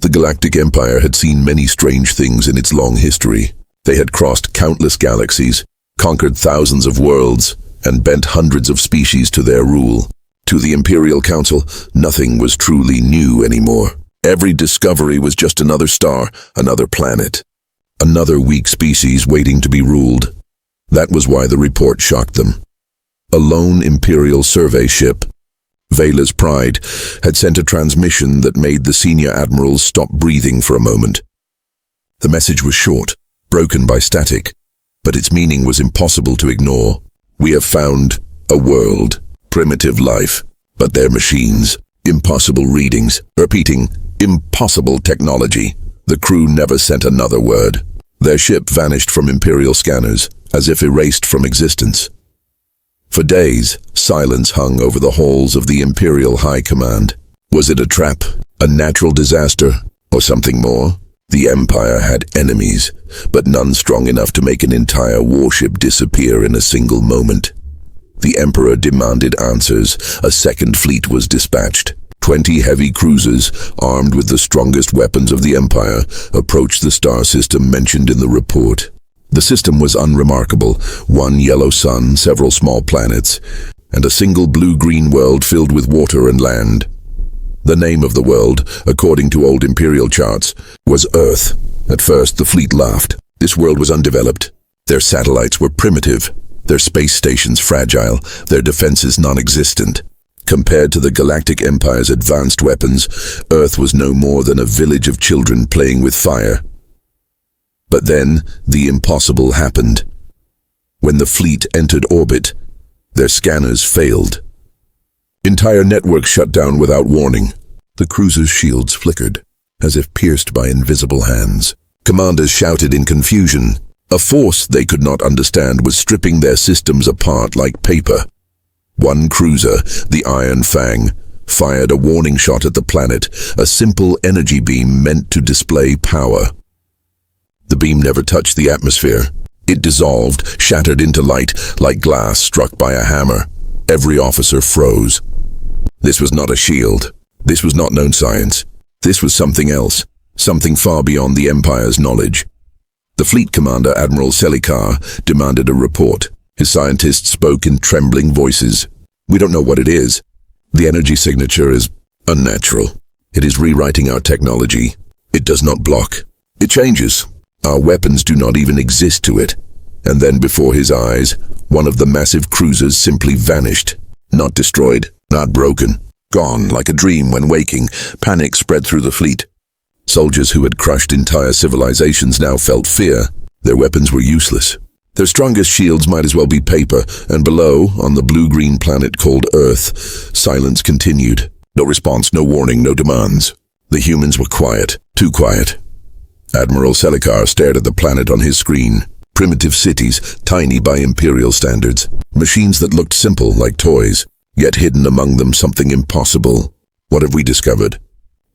The Galactic Empire had seen many strange things in its long history. They had crossed countless galaxies, conquered thousands of worlds, and bent hundreds of species to their rule. To the Imperial Council, nothing was truly new anymore. Every discovery was just another star, another planet, another weak species waiting to be ruled. That was why the report shocked them. A lone Imperial survey ship, Vela's Pride, had sent a transmission that made the senior admirals stop breathing for a moment. The message was short, broken by static, but its meaning was impossible to ignore. We have found a world, primitive life, but they're machines, impossible readings, repeating, impossible technology. The crew never sent another word. Their ship vanished from Imperial scanners, as if erased from existence. For days, silence hung over the halls of the Imperial High Command. Was it a trap, a natural disaster, or something more? The Empire had enemies, but none strong enough to make an entire warship disappear in a single moment. The Emperor demanded answers. A second fleet was dispatched. 20 heavy cruisers, armed with the strongest weapons of the Empire, approached the star system mentioned in the report. The system was unremarkable: one yellow sun, several small planets, and a single blue-green world filled with water and land. The name of the world, according to old Imperial charts, was Earth. At first, the fleet laughed. This world was undeveloped. Their satellites were primitive, their space stations fragile, their defenses non-existent. Compared to the Galactic Empire's advanced weapons, Earth was no more than a village of children playing with fire. But then, the impossible happened. When the fleet entered orbit, their scanners failed. Entire networks shut down without warning. The cruisers' shields flickered, as if pierced by invisible hands. Commanders shouted in confusion. A force they could not understand was stripping their systems apart like paper. One cruiser, the Iron Fang, fired a warning shot at the planet, a simple energy beam meant to display power. The beam never touched the atmosphere. It dissolved, shattered into light, like glass struck by a hammer. Every officer froze. This was not a shield. This was not known science. This was something else, something far beyond the Empire's knowledge. The fleet commander, Admiral Selikar, demanded a report. His scientists spoke in trembling voices. "We don't know what it is. The energy signature is unnatural. It is rewriting our technology. It does not block. It changes. Our weapons do not even exist to it." And then before his eyes, one of the massive cruisers simply vanished. Not destroyed, not broken. Gone like a dream when waking. Panic spread through the fleet. Soldiers who had crushed entire civilizations now felt fear. Their weapons were useless. Their strongest shields might as well be paper, and below, on the blue-green planet called Earth, silence continued. No response, no warning, no demands. The humans were quiet, too quiet. Admiral Selikar stared at the planet on his screen. Primitive cities, tiny by Imperial standards. Machines that looked simple, like toys, yet hidden among them something impossible. "What have we discovered?"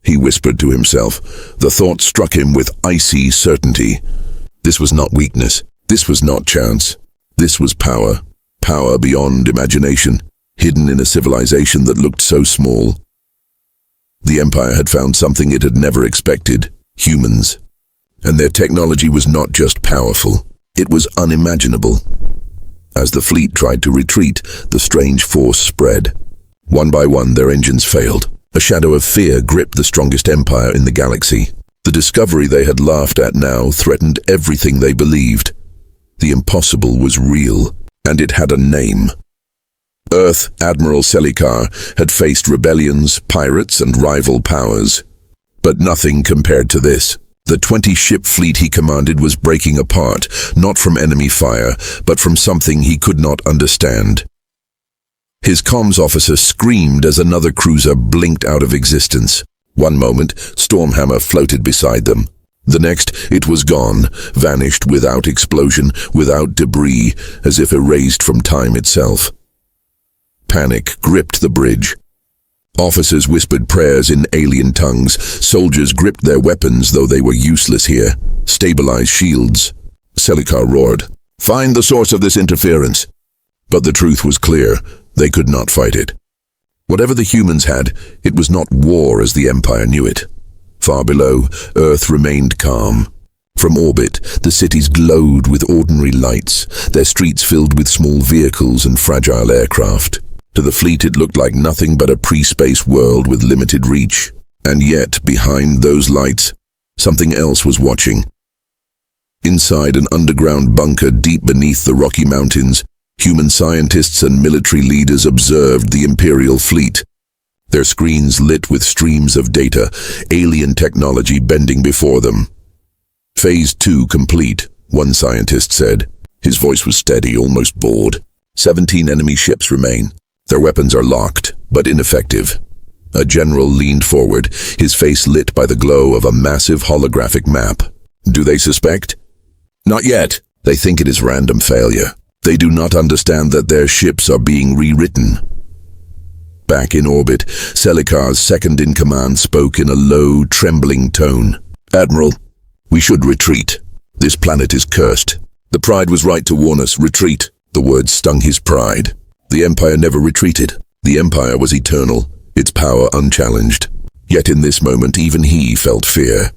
he whispered to himself. The thought struck him with icy certainty. This was not weakness. This was not chance. This was power. Power beyond imagination, hidden in a civilization that looked so small. The Empire had found something it had never expected: humans. And their technology was not just powerful, it was unimaginable. As the fleet tried to retreat, the strange force spread. One by one, their engines failed. A shadow of fear gripped the strongest empire in the galaxy. The discovery they had laughed at now threatened everything they believed. The impossible was real, and it had a name. Earth Admiral Selikar had faced rebellions, pirates, and rival powers. But nothing compared to this. The 20-ship fleet he commanded was breaking apart, not from enemy fire, but from something he could not understand. His comms officer screamed as another cruiser blinked out of existence. One moment, Stormhammer floated beside them. The next, it was gone, vanished without explosion, without debris, as if erased from time itself. Panic gripped the bridge. Officers whispered prayers in alien tongues. Soldiers gripped their weapons, though they were useless here. Stabilize shields. Selikar roared, "Find the source of this interference." But the truth was clear. They could not fight it. Whatever the humans had, it was not war as the Empire knew it. Far below, Earth remained calm. From orbit, the cities glowed with ordinary lights, their streets filled with small vehicles and fragile aircraft. To the fleet it looked like nothing but a pre-space world with limited reach. And yet, behind those lights, something else was watching. Inside an underground bunker deep beneath the Rocky Mountains, human scientists and military leaders observed the Imperial fleet. Their screens lit with streams of data, alien technology bending before them. Phase 2 complete, one scientist said. His voice was steady, almost bored. 17 enemy ships remain. Their weapons are locked, but ineffective. A general leaned forward, his face lit by the glow of a massive holographic map. Do they suspect? Not yet. They think it is random failure. They do not understand that their ships are being rewritten. Back in orbit, Selikar's second-in-command spoke in a low, trembling tone. Admiral, we should retreat. This planet is cursed. The Pride was right to warn us. Retreat. The words stung his pride. The Empire never retreated. The Empire was eternal, its power unchallenged. Yet in this moment, even he felt fear.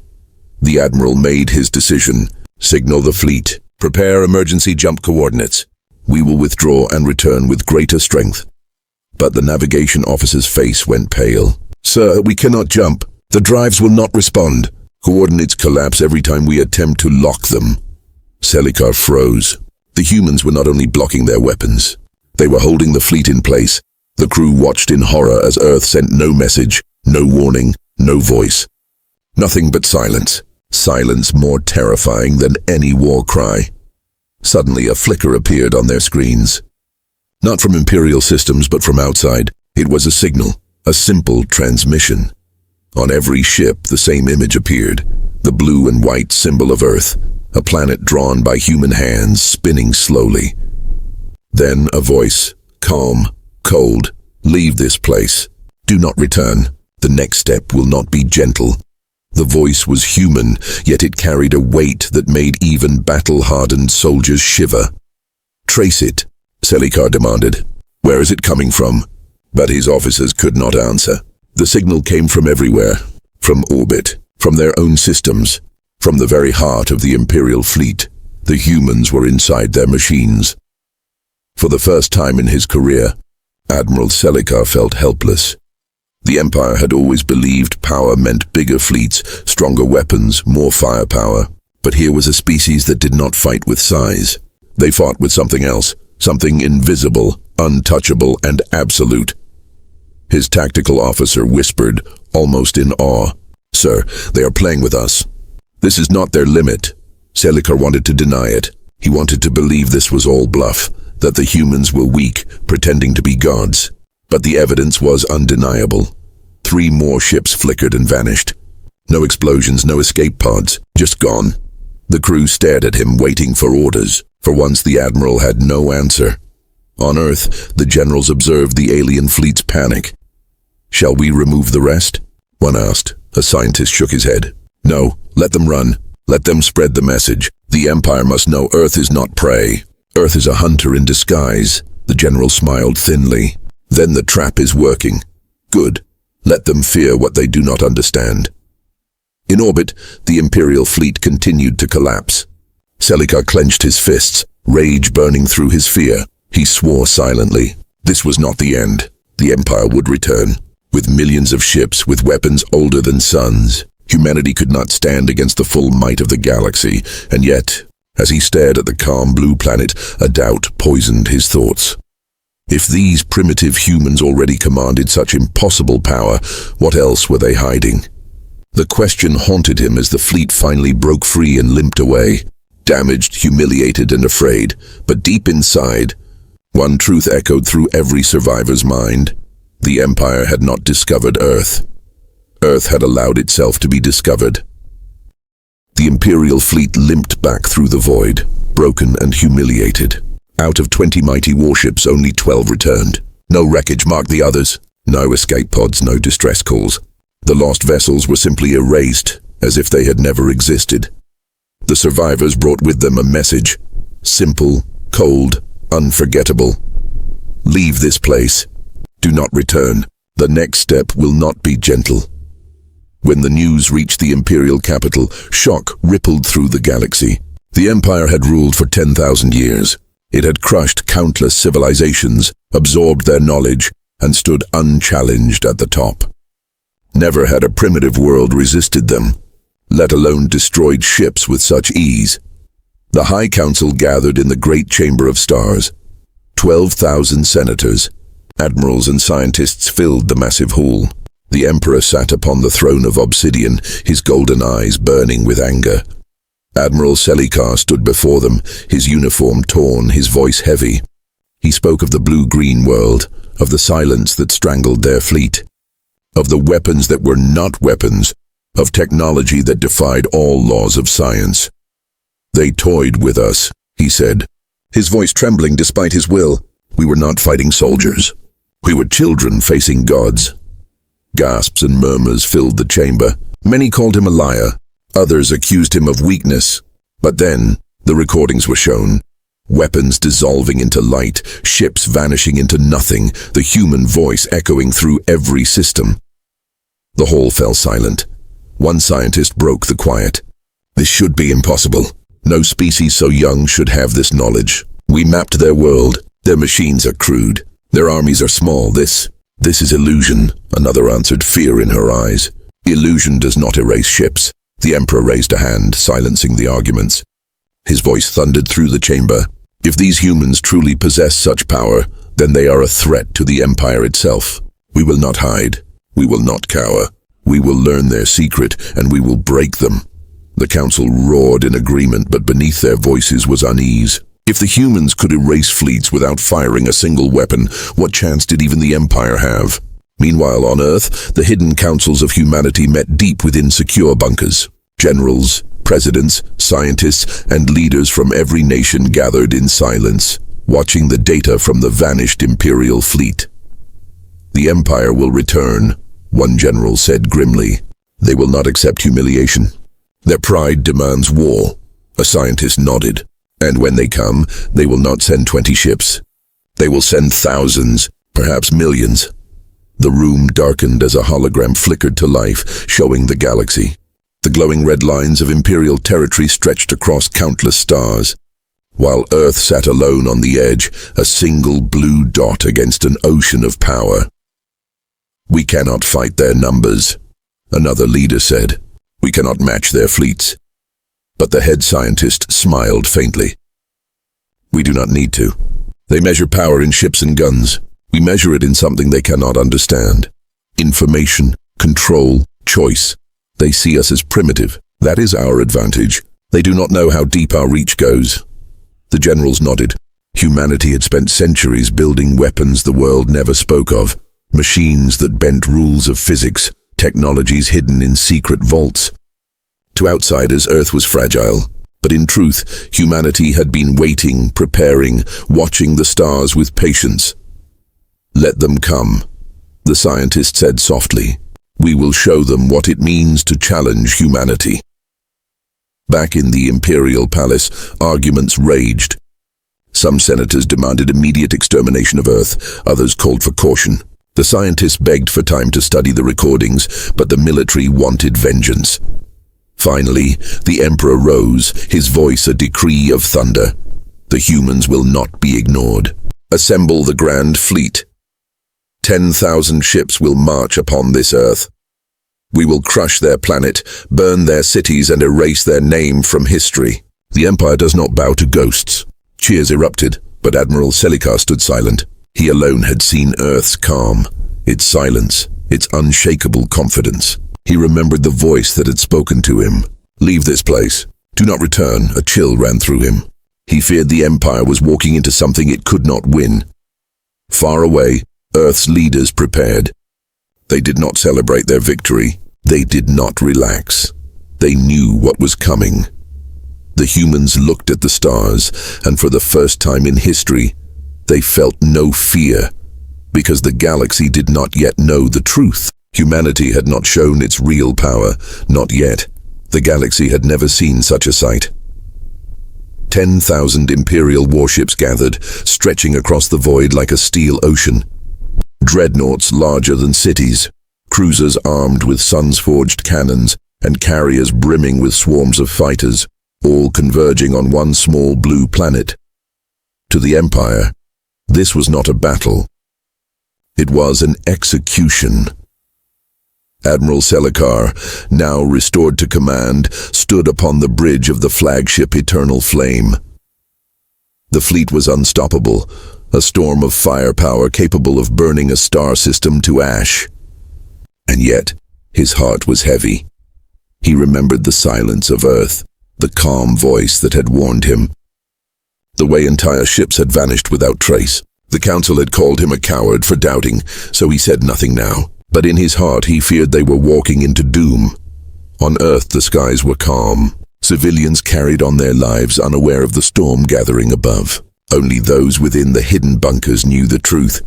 The Admiral made his decision. Signal the fleet. Prepare emergency jump coordinates. We will withdraw and return with greater strength. But the navigation officer's face went pale. Sir, we cannot jump. The drives will not respond. Coordinates collapse every time we attempt to lock them. Selikar froze. The humans were not only blocking their weapons. They were holding the fleet in place. The crew watched in horror as Earth sent no message, no warning, no voice. Nothing but silence. Silence more terrifying than any war cry. Suddenly a flicker appeared on their screens. Not from Imperial systems, but from outside. It was a signal, a simple transmission. On every ship, the same image appeared. The blue and white symbol of Earth, a planet drawn by human hands, spinning slowly. Then a voice, calm, cold. Leave this place. Do not return. The next step will not be gentle. The voice was human, yet it carried a weight that made even battle-hardened soldiers shiver. Trace it, Selikar demanded. Where is it coming from? But his officers could not answer. The signal came from everywhere. From orbit, from their own systems, from the very heart of the Imperial fleet. The humans were inside their machines. For the first time in his career, Admiral Selikar felt helpless. The Empire had always believed power meant bigger fleets, stronger weapons, more firepower. But here was a species that did not fight with size. They fought with something else, something invisible, untouchable, and absolute. His tactical officer whispered, almost in awe, Sir, they are playing with us. This is not their limit. Selikar wanted to deny it. He wanted to believe this was all bluff, that the humans were weak, pretending to be gods. But the evidence was undeniable. 3 more ships flickered and vanished. No explosions, no escape pods, just gone. The crew stared at him, waiting for orders. For once the Admiral had no answer. On Earth, the generals observed the alien fleet's panic. Shall we remove the rest? One asked. A scientist shook his head. No, let them run. Let them spread the message. The Empire must know Earth is not prey. Earth is a hunter in disguise. The general smiled thinly. Then the trap is working. Good. Let them fear what they do not understand. In orbit, the Imperial fleet continued to collapse. Selikar clenched his fists, rage burning through his fear. He swore silently. This was not the end. The Empire would return. With millions of ships, with weapons older than suns. Humanity could not stand against the full might of the galaxy, and yet, as he stared at the calm blue planet, a doubt poisoned his thoughts. If these primitive humans already commanded such impossible power, what else were they hiding? The question haunted him as the fleet finally broke free and limped away, damaged, humiliated, and afraid. But deep inside, one truth echoed through every survivor's mind. The Empire had not discovered Earth. Earth had allowed itself to be discovered. The Imperial fleet limped back through the void, broken and humiliated. Out of 20 mighty warships, only 12 returned. No wreckage marked the others. No escape pods, no distress calls. The lost vessels were simply erased, as if they had never existed. The survivors brought with them a message. Simple, cold, unforgettable. Leave this place. Do not return. The next step will not be gentle. When the news reached the imperial capital, shock rippled through the galaxy. The Empire had ruled for 10,000 years. It had crushed countless civilizations, absorbed their knowledge, and stood unchallenged at the top. Never had a primitive world resisted them, let alone destroyed ships with such ease. The High Council gathered in the Great Chamber of Stars. 12,000 senators, admirals and scientists filled the massive hall. The Emperor sat upon the throne of obsidian, his golden eyes burning with anger. Admiral Selikar stood before them, his uniform torn, his voice heavy. He spoke of the blue-green world, of the silence that strangled their fleet, of the weapons that were not weapons, of technology that defied all laws of science. "They toyed with us," he said, his voice trembling despite his will. "We were not fighting soldiers. We were children facing gods." Gasps and murmurs filled the chamber. Many called him a liar. Others accused him of weakness. But then, the recordings were shown. Weapons dissolving into light, ships vanishing into nothing, the human voice echoing through every system. The hall fell silent. One scientist broke the quiet. "This should be impossible. No species so young should have this knowledge. We mapped their world. Their machines are crude. Their armies are small. This is illusion," another answered, fear in her eyes. "Illusion does not erase ships." The Emperor raised a hand, silencing the arguments. His voice thundered through the chamber. "If these humans truly possess such power, then they are a threat to the Empire itself. We will not hide. We will not cower. We will learn their secret, and we will break them." The council roared in agreement, but beneath their voices was unease. If the humans could erase fleets without firing a single weapon, what chance did even the Empire have? Meanwhile, on Earth, the hidden councils of humanity met deep within secure bunkers. Generals, presidents, scientists, and leaders from every nation gathered in silence, watching the data from the vanished Imperial fleet. "The Empire will return," one general said grimly. "They will not accept humiliation. Their pride demands war." A scientist nodded. "And when they come, they will not send 20 ships. They will send thousands, perhaps millions." The room darkened as a hologram flickered to life, showing the galaxy. The glowing red lines of Imperial territory stretched across countless stars, while Earth sat alone on the edge, a single blue dot against an ocean of power. "We cannot fight their numbers," another leader said. "We cannot match their fleets." But the head scientist smiled faintly. "We do not need to. They measure power in ships and guns. We measure it in something they cannot understand. Information, control, choice. They see us as primitive. That is our advantage. They do not know how deep our reach goes." The generals nodded. Humanity had spent centuries building weapons the world never spoke of. Machines that bent rules of physics, technologies hidden in secret vaults. To outsiders, Earth was fragile, but in truth, humanity had been waiting, preparing, watching the stars with patience. "Let them come," the scientist said softly. "We will show them what it means to challenge humanity." Back in the Imperial Palace, arguments raged. Some senators demanded immediate extermination of Earth, others called for caution. The scientists begged for time to study the recordings, but the military wanted vengeance. Finally, the Emperor rose, his voice a decree of thunder. "The humans will not be ignored. Assemble the Grand Fleet. 10,000 ships will march upon this Earth. We will crush their planet, burn their cities, and erase their name from history." The Empire does not bow to ghosts. Cheers erupted, but Admiral Selikar stood silent. He alone had seen Earth's calm, its silence, its unshakable confidence. He remembered the voice that had spoken to him. "Leave this place. Do not return." A chill ran through him. He feared the Empire was walking into something it could not win. Far away, Earth's leaders prepared. They did not celebrate their victory. They did not relax. They knew what was coming. The humans looked at the stars, and for the first time in history, they felt no fear, because the galaxy did not yet know the truth. Humanity had not shown its real power, not yet. The galaxy had never seen such a sight. 10,000 Imperial warships gathered, stretching across the void like a steel ocean. Dreadnoughts larger than cities, cruisers armed with suns-forged cannons, and carriers brimming with swarms of fighters, all converging on one small blue planet. To the Empire, this was not a battle. It was an execution. Admiral Celicar, now restored to command, stood upon the bridge of the flagship Eternal Flame. The fleet was unstoppable, a storm of firepower capable of burning a star system to ash. And yet, his heart was heavy. He remembered the silence of Earth, the calm voice that had warned him. The way entire ships had vanished without trace. The Council had called him a coward for doubting, so he said nothing now. But in his heart he feared they were walking into doom. On Earth the skies were calm. Civilians carried on their lives unaware of the storm gathering above. Only those within the hidden bunkers knew the truth.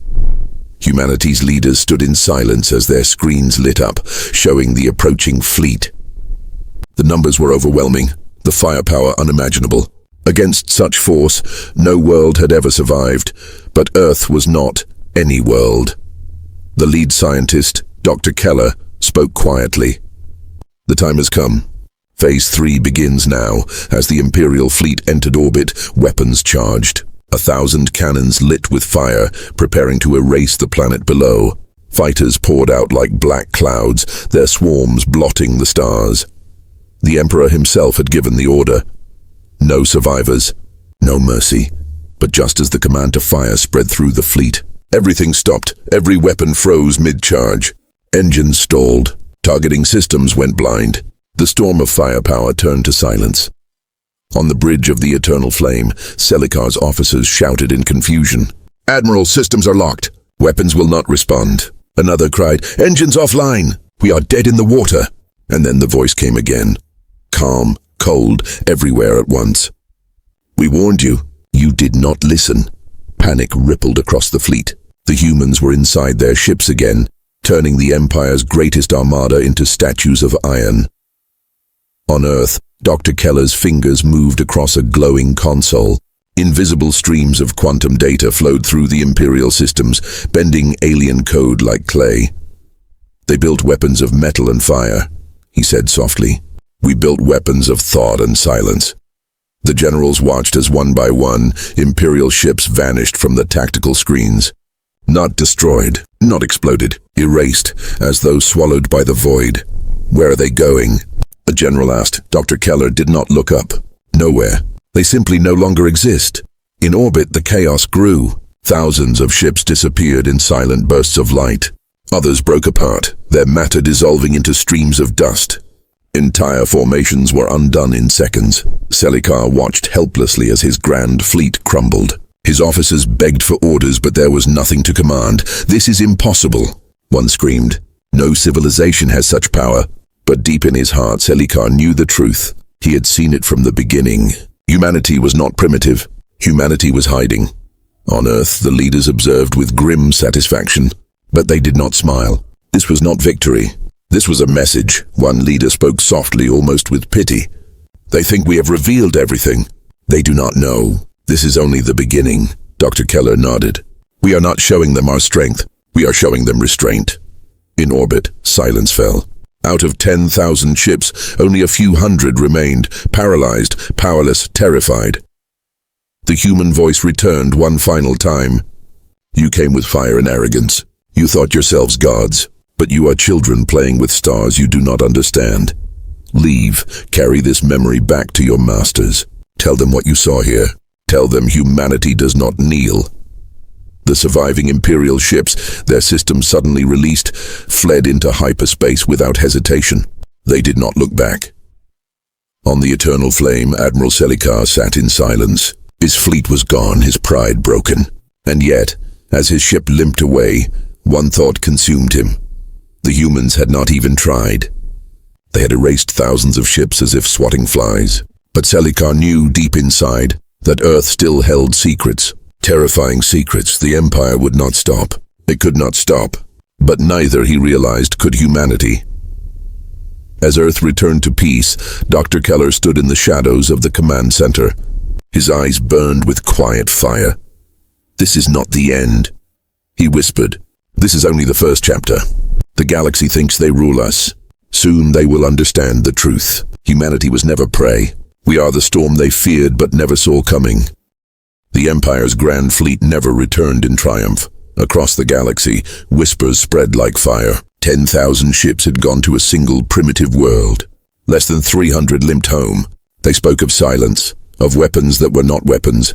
Humanity's leaders stood in silence as their screens lit up, showing the approaching fleet. The numbers were overwhelming, the firepower unimaginable. Against such force, no world had ever survived, but Earth was not any world. The lead scientist, Dr. Keller, spoke quietly. The time has come. Phase 3 begins now, as the Imperial fleet entered orbit, weapons charged. 1,000 cannons lit with fire, preparing to erase the planet below. Fighters poured out like black clouds, their swarms blotting the stars. The Emperor himself had given the order. No survivors, no mercy. But just as the command to fire spread through the fleet, everything stopped. Every weapon froze mid-charge. Engines stalled. Targeting systems went blind. The storm of firepower turned to silence. On the bridge of the Eternal Flame, Celicar's officers shouted in confusion. "Admiral, systems are locked. Weapons will not respond." Another cried, "Engines offline. We are dead in the water." And then the voice came again. Calm, cold, everywhere at once. "We warned you. You did not listen." Panic rippled across the fleet. The humans were inside their ships again, turning the Empire's greatest armada into statues of iron. On Earth, Dr. Keller's fingers moved across a glowing console. Invisible streams of quantum data flowed through the Imperial systems, bending alien code like clay. "They built weapons of metal and fire," he said softly. "We built weapons of thought and silence." The generals watched as one by one, Imperial ships vanished from the tactical screens. Not destroyed, not exploded, erased, as though swallowed by the void. "Where are they going?" a general asked. Dr. Keller did not look up. "Nowhere. They simply no longer exist." In orbit, the chaos grew. Thousands of ships disappeared in silent bursts of light. Others broke apart, their matter dissolving into streams of dust. Entire formations were undone in seconds. Celicar watched helplessly as his grand fleet crumbled. His officers begged for orders, but there was nothing to command. "This is impossible," one screamed. "No civilization has such power." But deep in his heart, Celicar knew the truth. He had seen it from the beginning. Humanity was not primitive. Humanity was hiding. On Earth, the leaders observed with grim satisfaction. But they did not smile. This was not victory. This was a message. One leader spoke softly, almost with pity. "They think we have revealed everything. They do not know. This is only the beginning." Dr. Keller nodded. "We are not showing them our strength. We are showing them restraint." In orbit, silence fell. Out of 10,000 ships, only a few hundred remained, paralyzed, powerless, terrified. The human voice returned one final time. "You came with fire and arrogance. You thought yourselves gods. But you are children playing with stars you do not understand. Leave, carry this memory back to your masters. Tell them what you saw here. Tell them humanity does not kneel." The surviving Imperial ships, their systems suddenly released, fled into hyperspace without hesitation. They did not look back. On the Eternal Flame, Admiral Celicar sat in silence. His fleet was gone, his pride broken. And yet, as his ship limped away, one thought consumed him. The humans had not even tried. They had erased thousands of ships as if swatting flies. But Celicar knew deep inside that Earth still held secrets. Terrifying secrets. The Empire would not stop. It could not stop. But neither, he realized, could humanity. As Earth returned to peace, Dr. Keller stood in the shadows of the command center. His eyes burned with quiet fire. "This is not the end," he whispered. This is only the first chapter. The galaxy thinks they rule us. Soon they will understand the truth. Humanity was never prey. We are the storm they feared but never saw coming. The Empire's grand fleet never returned in triumph. Across the galaxy, whispers spread like fire. 10,000 ships had gone to a single primitive world. Less than 300 limped home. They spoke of silence, of weapons that were not weapons,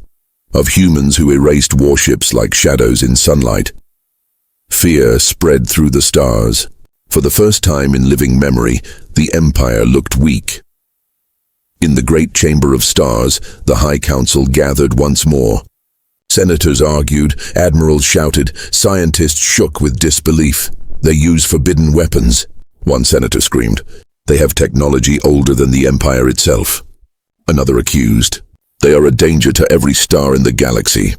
of humans who erased warships like shadows in sunlight. Fear spread through the stars. For the first time in living memory, the Empire looked weak. In the great chamber of stars, the High Council gathered once more. Senators argued, admirals shouted, scientists shook with disbelief. They use forbidden weapons. One senator screamed, they have technology older than the Empire itself. Another accused, they are a danger to every star in the galaxy.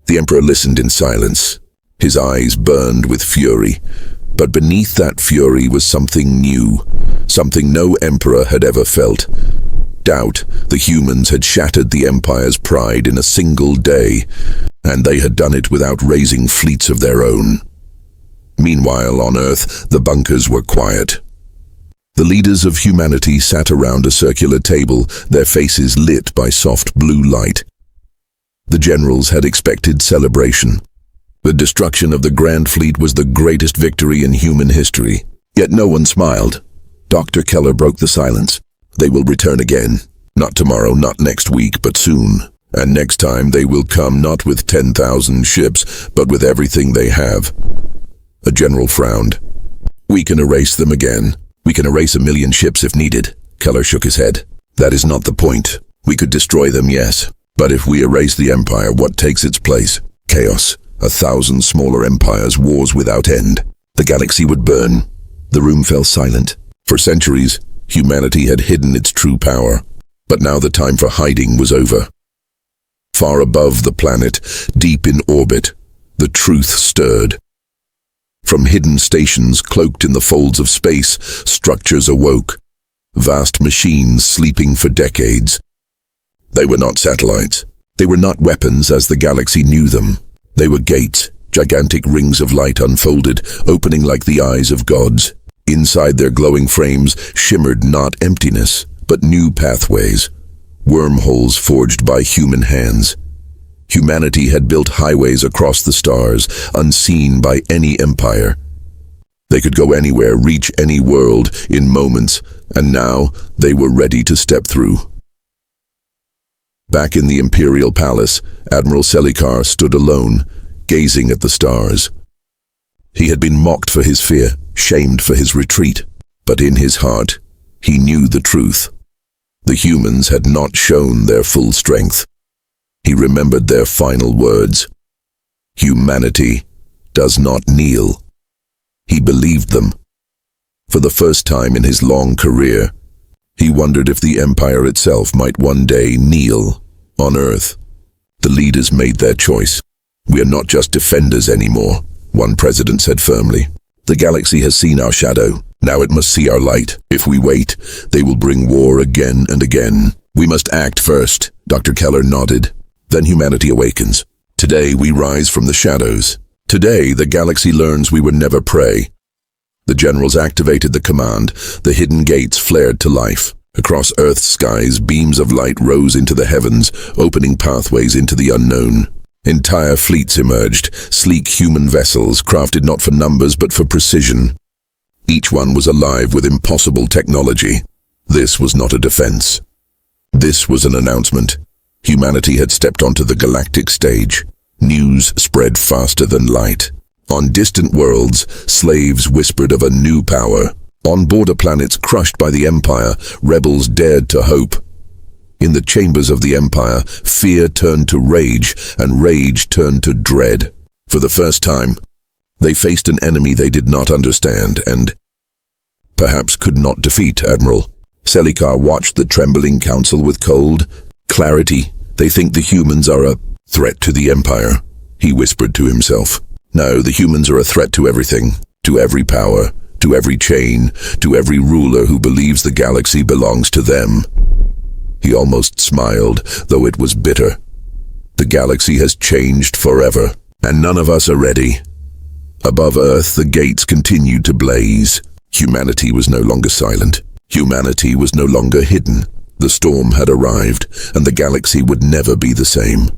The Emperor listened in silence. His eyes burned with fury. But beneath that fury was something new, something no emperor had ever felt. Doubt. The humans had shattered the Empire's pride in a single day, and they had done it without raising fleets of their own. Meanwhile, on Earth, the bunkers were quiet. The leaders of humanity sat around a circular table, their faces lit by soft blue light. The generals had expected celebration. The destruction of the Grand Fleet was the greatest victory in human history. Yet no one smiled. Dr. Keller broke the silence. They will return again. Not tomorrow, not next week, but soon. And next time they will come not with 10,000 ships, but with everything they have. A general frowned. We can erase them again. We can erase 1,000,000 ships if needed. Keller shook his head. That is not the point. We could destroy them, yes. But if we erase the Empire, what takes its place? Chaos. 1,000 smaller empires, wars without end. The galaxy would burn. The room fell silent. For centuries, humanity had hidden its true power. But now the time for hiding was over. Far above the planet, deep in orbit, the truth stirred. From hidden stations cloaked in the folds of space, structures awoke. Vast machines sleeping for decades. They were not satellites. They were not weapons as the galaxy knew them. They were gates, gigantic rings of light unfolded, opening like the eyes of gods. Inside their glowing frames shimmered not emptiness, but new pathways, wormholes forged by human hands. Humanity had built highways across the stars, unseen by any empire. They could go anywhere, reach any world, in moments, and now they were ready to step through. Back in the Imperial Palace, Admiral Selikar stood alone, gazing at the stars. He had been mocked for his fear, shamed for his retreat, but in his heart, he knew the truth. The humans had not shown their full strength. He remembered their final words. Humanity does not kneel. He believed them. For the first time in his long career, he wondered if the Empire itself might one day kneel on Earth. The leaders made their choice. We are not just defenders anymore, one president said firmly. The galaxy has seen our shadow. Now it must see our light. If we wait, they will bring war again and again. We must act first. Dr. Keller nodded. Then humanity awakens. Today we rise from the shadows. Today the galaxy learns we were never prey. The generals activated the command. The hidden gates flared to life. Across Earth's skies, beams of light rose into the heavens, opening pathways into the unknown. Entire fleets emerged, sleek human vessels, crafted not for numbers but for precision. Each one was alive with impossible technology. This was not a defense. This was an announcement. Humanity had stepped onto the galactic stage. News spread faster than light. On distant worlds, slaves whispered of a new power. On border planets crushed by the Empire, rebels dared to hope. In the chambers of the Empire, fear turned to rage, and rage turned to dread. For the first time, they faced an enemy they did not understand and perhaps could not defeat. Admiral Selikar watched the trembling council with cold clarity. They think the humans are a threat to the Empire, he whispered to himself. No, the humans are a threat to everything, to every power, to every chain, to every ruler who believes the galaxy belongs to them. He almost smiled, though it was bitter. The galaxy has changed forever, and none of us are ready. Above Earth, the gates continued to blaze. Humanity was no longer silent. Humanity was no longer hidden. The storm had arrived, and the galaxy would never be the same.